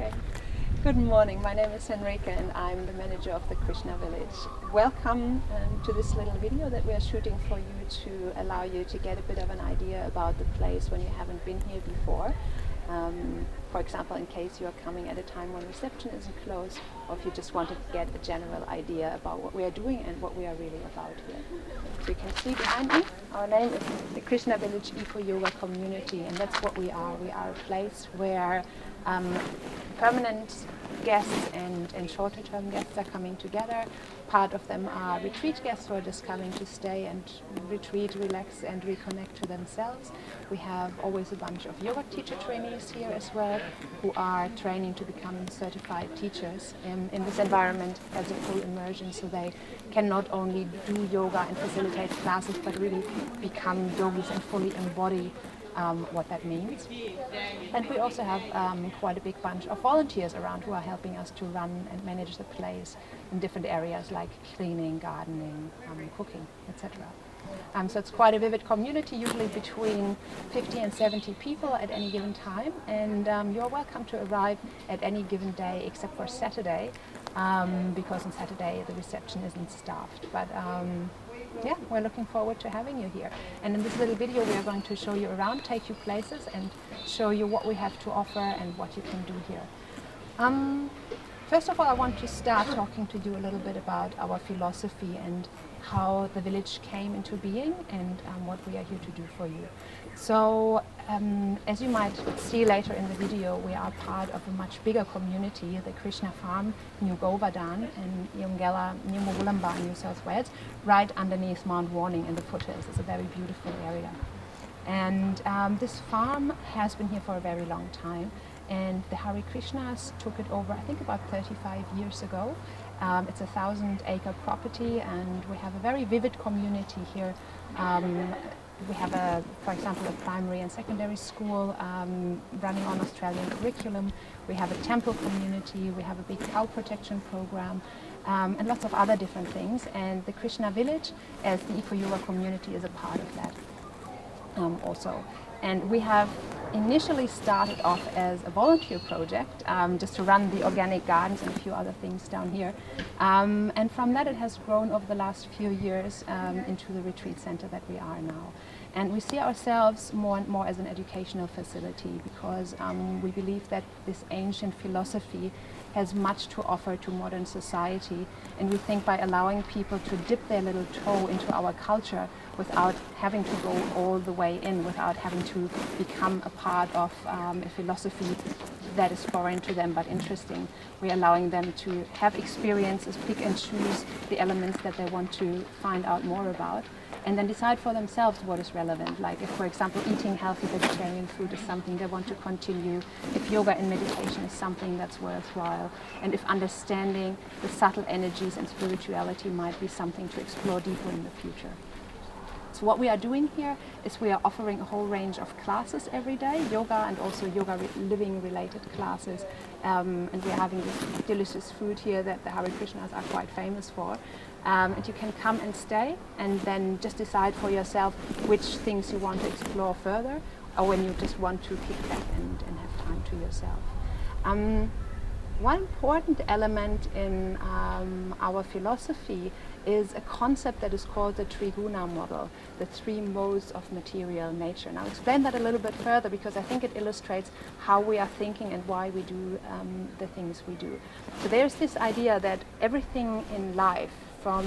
Okay. Good morning. My name is Henrika and I'm the manager of the Krishna Village. Welcome to this little video that we are shooting for you to allow you to get a bit of an idea about the place when you haven't been here before. For example, in case you are coming at a time when reception isn't closed, or if you just want to get a general idea about what we are doing and what we are really about here. So you can see behind me, our name is the Krishna Village Eco Yoga Community, and that's what we are. We are a place where permanent guests and shorter term guests are coming together. Part of them are retreat guests who are just coming to stay and retreat, relax and reconnect to themselves. We have always a bunch of yoga teacher trainees here as well who are training to become certified teachers in this environment as a full immersion, so they can not only do yoga and facilitate classes but really become yogis and fully embody what that means. And we also have quite a big bunch of volunteers around who are helping us to run and manage the place in different areas like cleaning, gardening, cooking, etc. So it's quite a vivid community, usually between 50 and 70 people at any given time, and you're welcome to arrive at any given day except for Saturday, because on Saturday the reception isn't staffed. But yeah, we're looking forward to having you here. And in this little video we are going to show you around, take you places and show you what we have to offer and what you can do here. First of all, I want to start talking to you a little bit about our philosophy and how the village came into being and what we are here to do for you. So as you might see later in the video, we are part of a much bigger community, the Krishna Farm, New Govardhan in Yongella, New Murwillumbah, New South Wales, right underneath Mount Warning in the foothills. It's a very beautiful area. And this farm has been here for a very long time. And the Hare Krishnas took it over, I think, about 35 years ago. It's a 1,000-acre property, and we have a very vivid community here. We have, for example, a primary and secondary school running on Australian curriculum. We have a temple community. We have a big cow protection program, and lots of other different things. And the Krishna Village, as the Eco Yoga community, is a part of that also. And we have initially started off as a volunteer project, just to run the organic gardens and a few other things down here. And from that it has grown over the last few years into the retreat center that we are now. And we see ourselves more and more as an educational facility because we believe that this ancient philosophy has much to offer to modern society, and we think by allowing people to dip their little toe into our culture without having to go all the way in, without having to become a part of a philosophy that is foreign to them but interesting, we're allowing them to have experiences, pick and choose the elements that they want to find out more about, and then decide for themselves what is relevant. Like if, for example, eating healthy vegetarian food is something they want to continue, if yoga and meditation is something that's worthwhile, and if understanding the subtle energies and spirituality might be something to explore deeper in the future. So what we are doing here is we are offering a whole range of classes every day, yoga and also yoga living related classes, and we are having this delicious food here that the Hare Krishnas are quite famous for. And you can come and stay and then just decide for yourself which things you want to explore further, or when you just want to kick back and have time to yourself. One important element in our philosophy is a concept that is called the Triguna model, the three modes of material nature. And I'll explain that a little bit further because I think it illustrates how we are thinking and why we do the things we do. So there's this idea that everything in life, from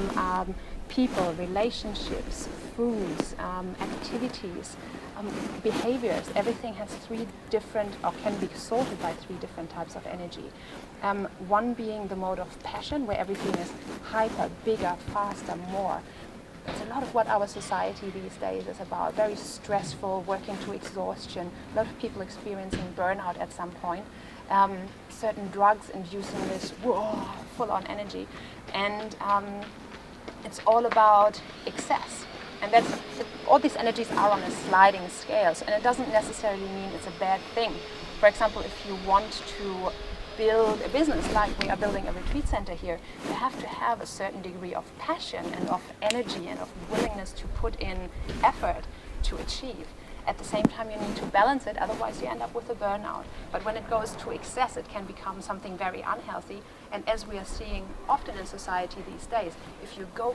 people, relationships, foods, activities, behaviors, everything has three different, or can be sorted by three different types of energy. One being the mode of passion, where everything is hyper, bigger, faster, more. It's a lot of what our society these days is about, very stressful, working to exhaustion, a lot of people experiencing burnout at some point, certain drugs inducing this full-on energy, and it's all about excess. And that's, all these energies are on a sliding scale, and it doesn't necessarily mean it's a bad thing. For example, if you want to build a business like we are building a retreat center here, you have to have a certain degree of passion and of energy and of willingness to put in effort to achieve. At the same time, you need to balance it, otherwise you end up with a burnout. But when it goes to excess, it can become something very unhealthy. And as we are seeing often in society these days, if you go,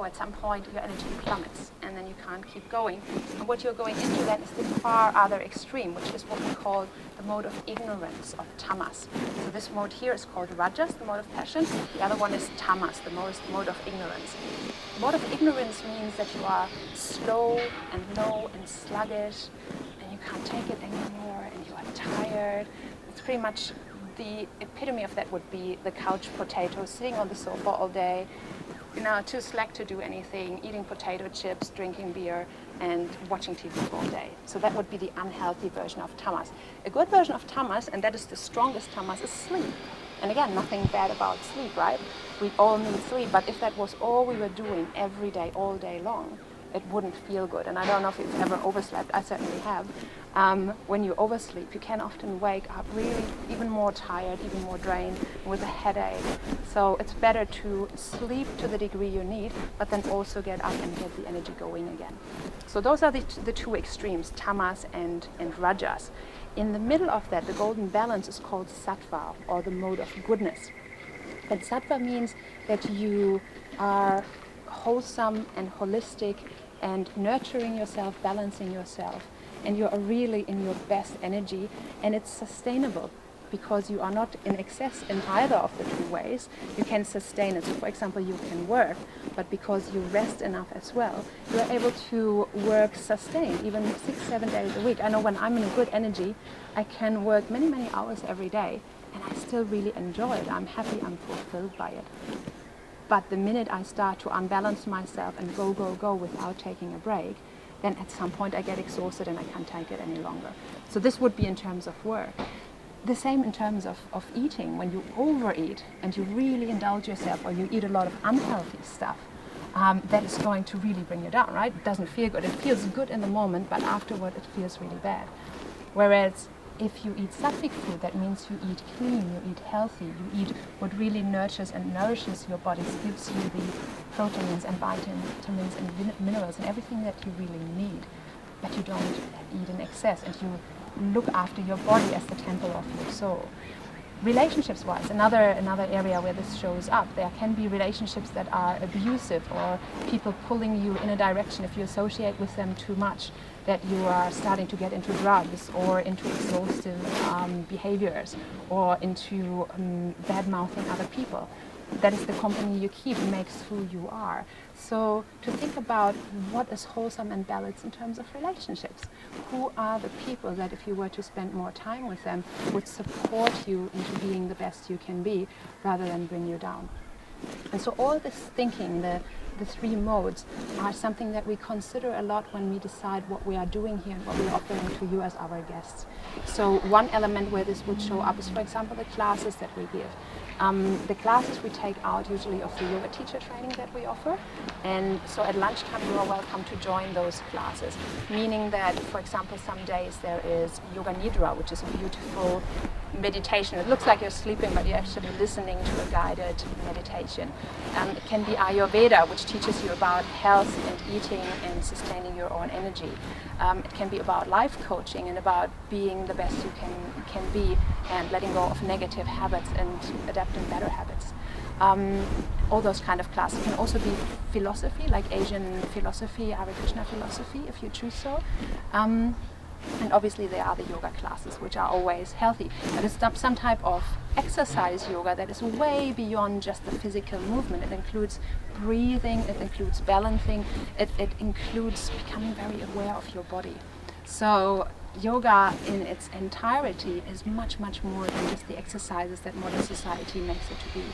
at some point your energy plummets and then you can't keep going. And what you're going into then is the far other extreme, which is what we call the mode of ignorance, of tamas. So this mode here is called rajas, the mode of passion. The other one is tamas, the mode of ignorance. The mode of ignorance means that you are slow and low and sluggish and you can't take it anymore and you are tired. It's pretty much the epitome of that would be the couch potato, sitting on the sofa all day, too slack to do anything, eating potato chips, drinking beer, and watching TV all day. So that would be the unhealthy version of tamas. A good version of tamas, and that is the strongest tamas, is sleep. And again, nothing bad about sleep, right? We all need sleep, but if that was all we were doing every day, all day long, it wouldn't feel good. And I don't know if you've ever overslept, I certainly have. When you oversleep, you can often wake up really even more tired, even more drained, with a headache. So it's better to sleep to the degree you need, but then also get up and get the energy going again. So those are the two extremes, tamas and rajas. In the middle of that, the golden balance is called sattva, or the mode of goodness. And sattva means that you are wholesome and holistic and nurturing yourself, balancing yourself, and you are really in your best energy, and it's sustainable because you are not in excess in either of the two ways. You can sustain it. So for example, you can work, but because you rest enough as well, you are able to work sustained, even 6-7 days a week. I know when I'm in a good energy, I can work many, many hours every day, and I still really enjoy it. I'm happy, I'm fulfilled by it. But the minute I start to unbalance myself and go without taking a break, then at some point I get exhausted and I can't take it any longer. So this would be in terms of work. The same in terms of eating. When you overeat and you really indulge yourself, or you eat a lot of unhealthy stuff, that is going to really bring you down, right? It doesn't feel good. It feels good in the moment, but afterward it feels really bad. Whereas if you eat sattvic food, that means you eat clean, you eat healthy, you eat what really nurtures and nourishes your body, gives you the proteins and vitamins and minerals and everything that you really need. But you don't eat in excess, and you look after your body as the temple of your soul. Relationships-wise, another area where this shows up, there can be relationships that are abusive, or people pulling you in a direction if you associate with them too much, that you are starting to get into drugs or into exhaustive behaviors or into bad-mouthing other people. That is the company you keep, makes who you are. So to think about what is wholesome and balanced in terms of relationships. Who are the people that if you were to spend more time with them would support you into being the best you can be rather than bring you down? And so all this thinking, the three modes, are something that we consider a lot when we decide what we are doing here and what we are offering to you as our guests. So one element where this would show up is, for example, the classes that we give. The classes we take out usually of the yoga teacher training that we offer, and so at lunchtime you are welcome to join those classes, meaning that, for example, some days there is Yoga Nidra, which is a beautiful meditation. It looks like you're sleeping, but you're actually listening to a guided meditation. It can be Ayurveda, which teaches you about health and eating and sustaining your own energy. It can be about life coaching and about being the best you can be and letting go of negative habits and adapting better habits. All those kind of classes. It can also be philosophy, like Asian philosophy, Hare Krishna philosophy, if you choose so. And obviously there are the yoga classes, which are always healthy. But it's some type of exercise yoga that is way beyond just the physical movement. It includes breathing, it includes balancing, it includes becoming very aware of your body. So yoga in its entirety is much, much more than just the exercises that modern society makes it to be.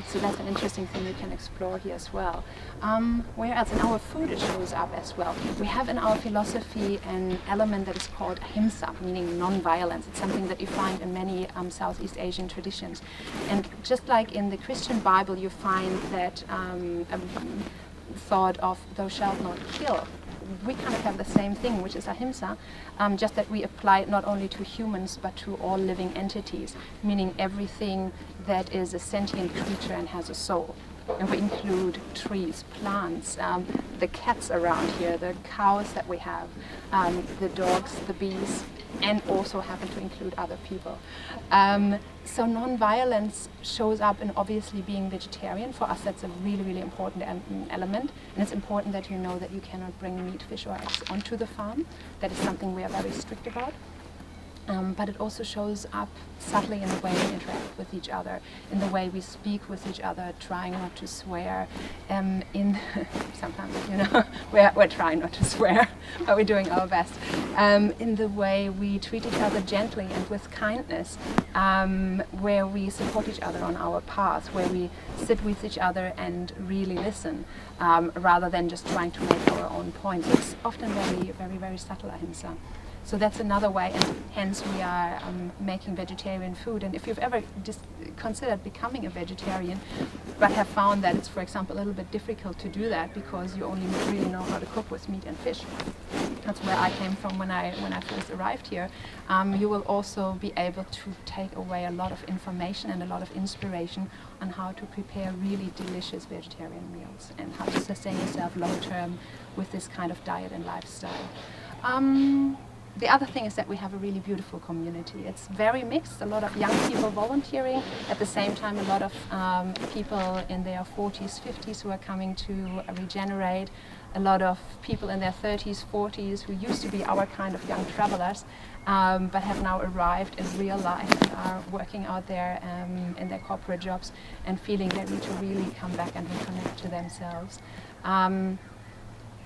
So that's an interesting thing you can explore here as well. Where else? In our food it shows up as well. We have in our philosophy an element that is called ahimsa, meaning non-violence. It's something that you find in many Southeast Asian traditions. And just like in the Christian Bible you find that thought of thou shalt not kill. We kind of have the same thing, which is ahimsa, just that we apply it not only to humans but to all living entities, meaning everything that is a sentient creature and has a soul. and we include trees, plants, the cats around here, the cows that we have, the dogs, the bees, and also happen to include other people. So non-violence shows up in obviously being vegetarian. For us, that's a really, really important element. And it's important that you know that you cannot bring meat, fish, or eggs onto the farm. That is something we are very strict about. But it also shows up subtly in the way we interact with each other, in the way we speak with each other, trying not to swear. Sometimes, you know, we're trying not to swear, but we're doing our best. In the way we treat each other gently and with kindness, where we support each other on our path, where we sit with each other and really listen, rather than just trying to make our own points. It's often very, very, very subtle ahimsa. So that's another way, and hence we are making vegetarian food. And if you've ever just considered becoming a vegetarian, but have found that it's, for example, a little bit difficult to do that because you only really know how to cook with meat and fish. That's where I came from when I first arrived here. You will also be able to take away a lot of information and a lot of inspiration on how to prepare really delicious vegetarian meals and how to sustain yourself long term with this kind of diet and lifestyle. The other thing is that we have a really beautiful community. It's very mixed, a lot of young people volunteering, at the same time a lot of people in their 40s, 50s who are coming to regenerate, a lot of people in their 30s, 40s who used to be our kind of young travelers, but have now arrived in real life and are working out there in their corporate jobs and feeling they need to really come back and reconnect to themselves.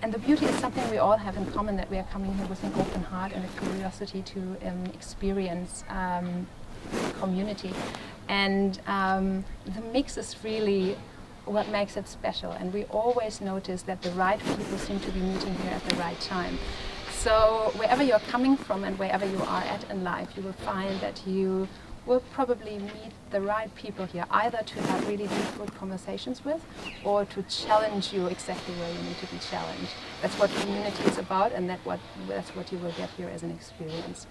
And the beauty is something we all have in common, that we are coming here with an open heart and a curiosity to experience community. And the mix is really what makes it special. And we always notice that the right people seem to be meeting here at the right time. So wherever you're coming from and wherever you are at in life, you will find that you will probably meet the right people here, either to have really deep, good conversations with, or to challenge you exactly where you need to be challenged. That's what community is about, and that's what you will get here as an experience.